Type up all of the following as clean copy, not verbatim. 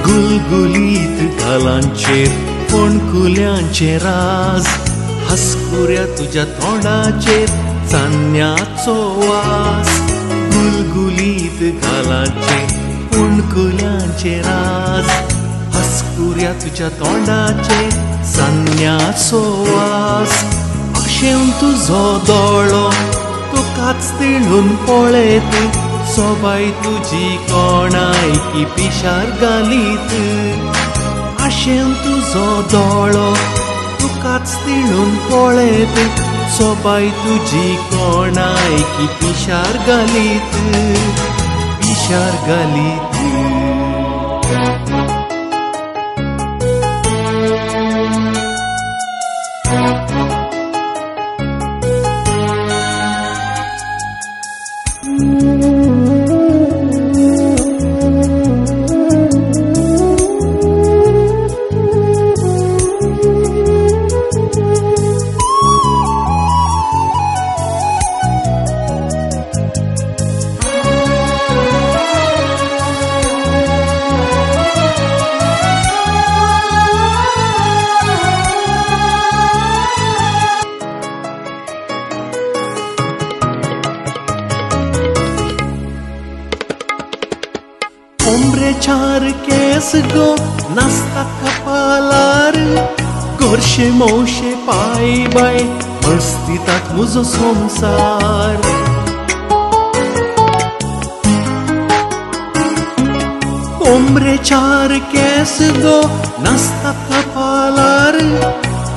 गुलगुलीत गालांचेर फोणकुल्यांचे राज, हसकुऱ्या तुझ्या तोंडाचेर चान्न्याचो वास. गुलगुलीत गालांचेर फोणकुल्यांचे राज, हसकुऱ्या तुझ्या तोंडाचेर चान्न्याचो वास. अशें तुजो दोळो तुकाच तिळून पळयत, सोबाय तुजी कोणायकी पिशार घालीत. आशें तुजो दोळो तुकाच तिळून पळयत, सोबाय तुजी कोणायकी पिशार घालीत, पिशार घालीत. कोंबरे चार केस गो नासता कपालार, गोरशे मौशे पाय बाय अस्तितात म्हजो संसार. कोंबरे चार केस गो नासता कपालार,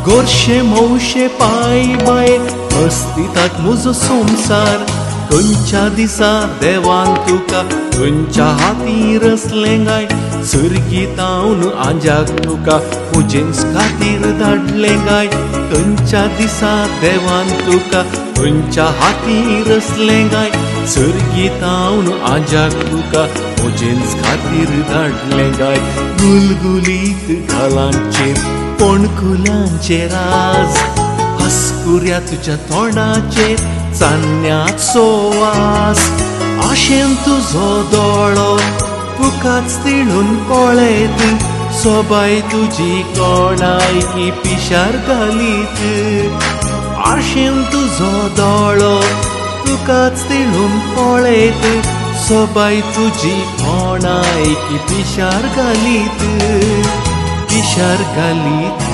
गोरशे मौशे पाय बाय अस्तितात म्हजो संसार. खंयच्या दिसा देवान तुका खंयच्या हातीर असलें गाय, सर्गीतावन आंजाक तुका मुजेन्स खातीर धाडलें गाय. खंयच्या दिसा देवान तुका खंयच्या हातीर असलें गाय, सर्गीतावन आंजाक तुका मुजेन्स खातीर धाडलें गाय. गुलगुलीत गालांचेर फोणकुल्यांचे राज, हसकुऱ्या तुज्या तोंडाचेर चान्न्याचो वास. आशें तुजो दोळो तुकाच तिळून पळयत, सोबाय तुजी कोणायकी पिशार घालीत. आशें तुजो दोळो तुकाच तिळून पळयत, सोबाय तुजी कोणायकी पिशार घालीत, पिशार घालीत.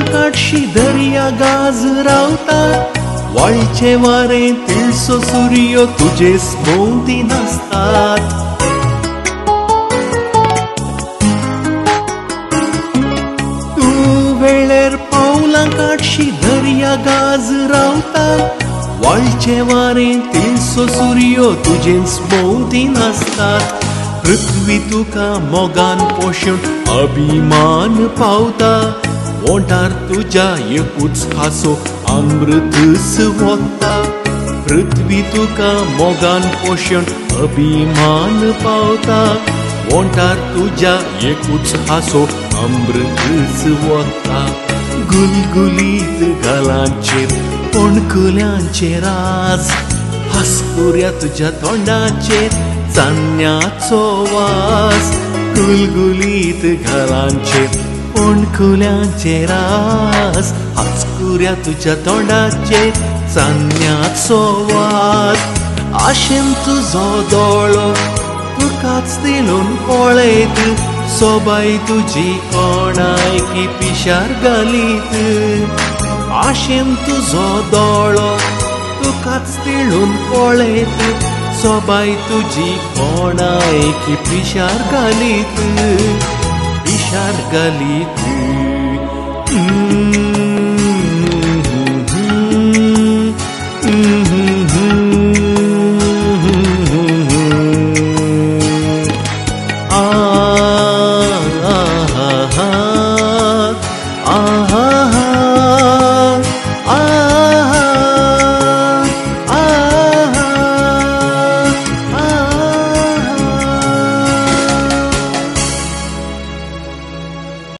काटशी दर्या गाज रावता, वाळीचे वारे तिळसो सूर्य तुजेस भोंवती नाचतात. तूं वेळेर पावलां काटशी दर्या गाज रावता, वाळचे वारें तिळसो सूर्यो तुजेच भोंवती नाचतात पृथ्वी तुका मोगान पोशून अभिमान पावता ओंठार तुज्या एकूच हांसो अमृतस वता पृथ्वी तुका मोगान पोशून अभिमान पावता ओंठार तुज्या एकूच हांसो अमृतस वता गुलगुलीत गालांचेर पणकुल्यांचेर आज हांसकुऱ्या तुज्या तोंडाचेर चान्न्याचो वास गुलगुलीत गालांचेर पणकुल्यांचेर आज हांसकुऱ्या तुज्या तोंडाचेर चान्न्याचो वास आशेन तुजो दोळो तुकाच दिलून पळयत सोबाय तुजी कोणायकी पिशार घालीत आशेन तुजो दोळो तुकाच दिलून पळयत सोबाय तुजी कोणायकी पिशार घालीत